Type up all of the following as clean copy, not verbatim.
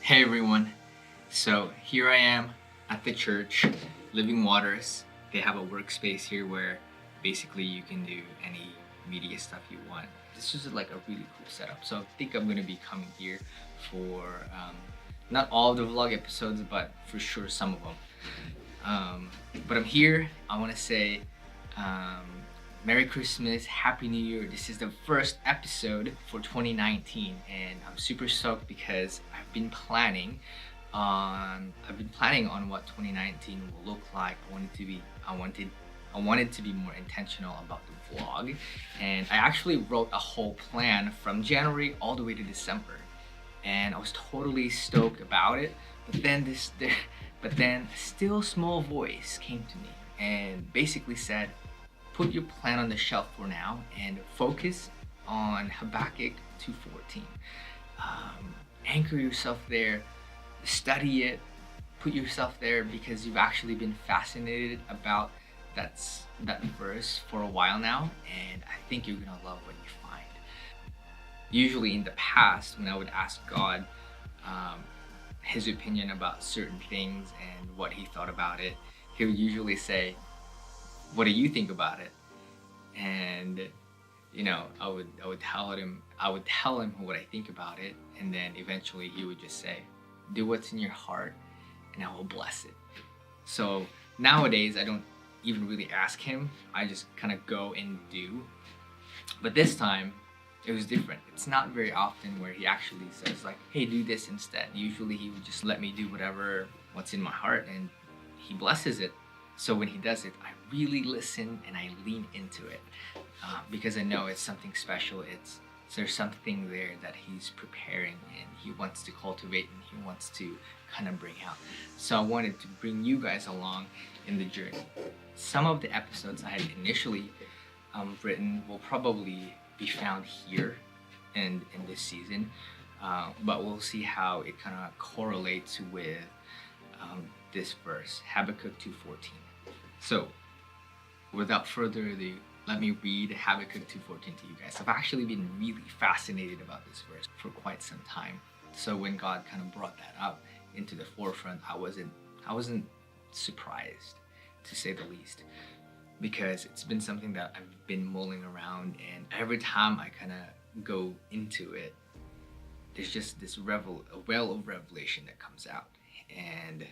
Hey everyone, so here I am at the church, Living Waters. They have a workspace here where basically you can do any media stuff you want. This is like a really cool setup. So I think I'm gonna be coming here for not all of the vlog episodes, but for sure some of them. But I'm here. I want to say Merry Christmas, Happy New Year. This is the first episode for 2019 and I'm super stoked because I've been planning on what 2019 will look like. I wanted to be more intentional about the vlog, and I actually wrote a whole plan from January all the way to December, and I was totally stoked about it. But then a still small voice came to me and basically said, put your plan on the shelf for now and focus on Habakkuk 2:14. Anchor yourself there, study it, put yourself there because you've actually been fascinated about that verse for a while now, and I think you're gonna love what you find. Usually in the past, when I would ask God his opinion about certain things and what he thought about it, he would usually say, what do you think about it? And I would tell him what I think about it, and then eventually he would just say, do what's in your heart and I will bless it. So nowadays I don't even really ask him, I just kind of go and do. But this time it was different. It's not very often where he actually says like, hey, do this instead. Usually he would just let me do what's in my heart, and he blesses it. So when he does it, I really listen and I lean into it because I know it's something special. There's something there that he's preparing and he wants to cultivate and he wants to kind of bring out. So I wanted to bring you guys along in the journey. Some of the episodes I had initially written will probably be found here and in this season, but we'll see how it kind of correlates with this verse, Habakkuk 2:14. So without further ado, let me read Habakkuk 2:14 to you guys. I've actually been really fascinated about this verse for quite some time. So when God kind of brought that up into the forefront, I wasn't surprised, to say the least, because it's been something that I've been mulling around, and every time I kind of go into it, there's just this a well of revelation that comes out, and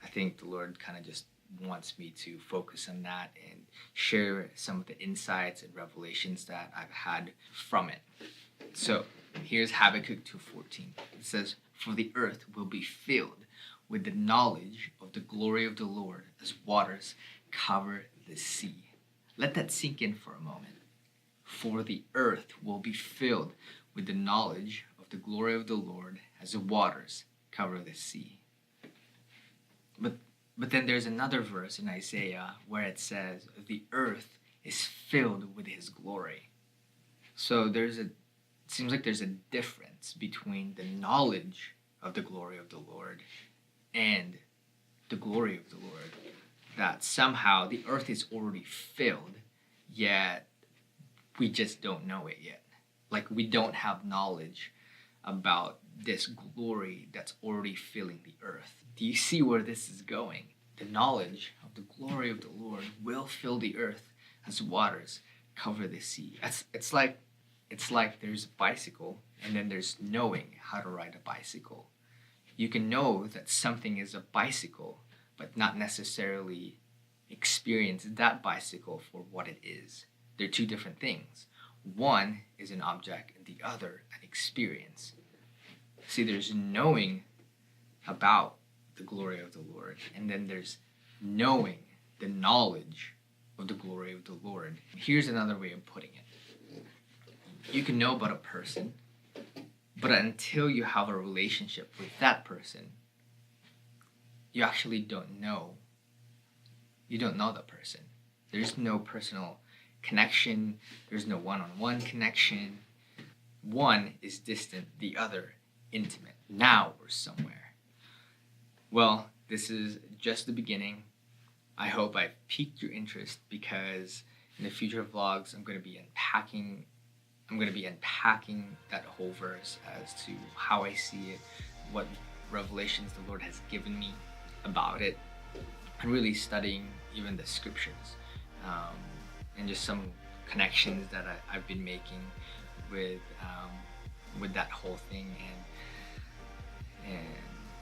I think the Lord kind of just wants me to focus on that and share some of the insights and revelations that I've had from it. So here's Habakkuk 2:14. It says, for the earth will be filled with the knowledge of the glory of the Lord as waters cover the sea. Let that sink in for a moment. For the earth will be filled with the knowledge of the glory of the Lord as the waters cover the sea. But then there's another verse in Isaiah where it says, the earth is filled with his glory. So it seems like there's a difference between the knowledge of the glory of the Lord and the glory of the Lord. That somehow the earth is already filled, yet we just don't know it yet. Like we don't have knowledge about this glory that's already filling the earth. Do you see where this is going? The knowledge of the glory of the Lord will fill the earth as waters cover the sea. It's like there's a bicycle and then there's knowing how to ride a bicycle. You can know that something is a bicycle, but not necessarily experience that bicycle for what it is. They're two different things. One is an object and the other an experience. See, there's knowing about the glory of the Lord, and then there's knowing the knowledge of the glory of the Lord. Here's another way of putting it. You can know about a person, but until you have a relationship with that person, you actually don't know. You don't know the person. There's no personal connection. There's no one-on-one connection. One is distant, the other intimate. Now we're somewhere. Well, this is just the beginning. I hope I've piqued your interest because in the future vlogs, I'm going to be unpacking that whole verse as to how I see it, what revelations the Lord has given me about it, and really studying even the scriptures, and just some connections that I've been making with that whole thing,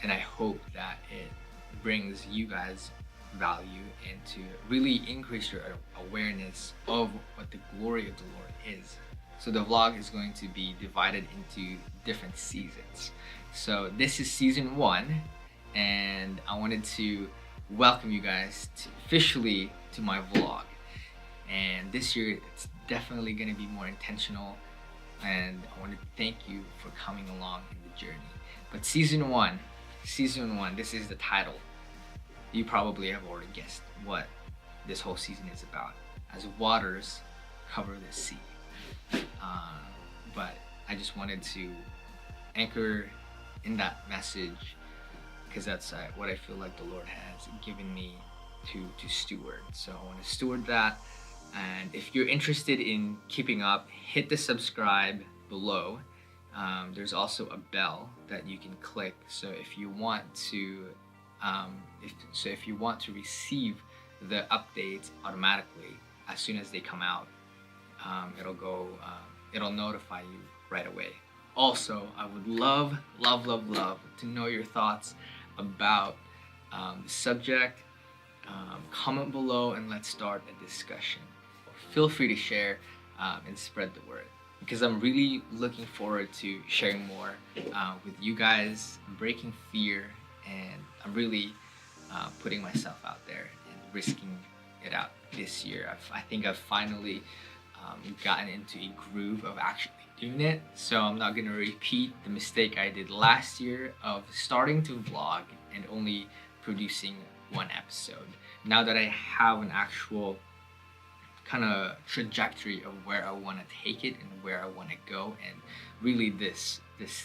and I hope that it brings you guys value and to really increase your awareness of what the glory of the Lord is. So the vlog is going to be divided into different seasons. So this is season 1, and I wanted to welcome you guys officially to my vlog. And this year it's definitely going to be more intentional, and I want to thank you for coming along in the journey. But season 1, this is the title. You probably have already guessed what this whole season is about, as waters cover the sea. But I just wanted to anchor in that message because that's what I feel like the Lord has given me to steward. So I want to steward that. And if you're interested in keeping up, hit the subscribe below. There's also a bell that you can click. So if you want to, if you want to receive the updates automatically as soon as they come out, it'll notify you right away. Also, I would love to know your thoughts about the subject. Comment below and let's start a discussion. Feel free to share and spread the word, because I'm really looking forward to sharing more with you guys, breaking fear, and I'm really putting myself out there and risking it out this year. I think I've finally gotten into a groove of actually doing it, so I'm not going to repeat the mistake I did last year of starting to vlog and only producing one episode. Now that I have an actual kind of trajectory of where I want to take it and where I want to go, and really this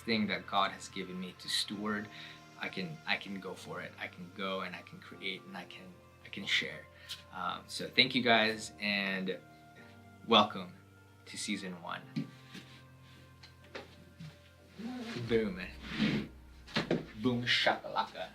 thing that God has given me to steward, I can go for it. I can go and I can create and I can share. So thank you guys, and welcome to season 1. Boom. Boom shakalaka.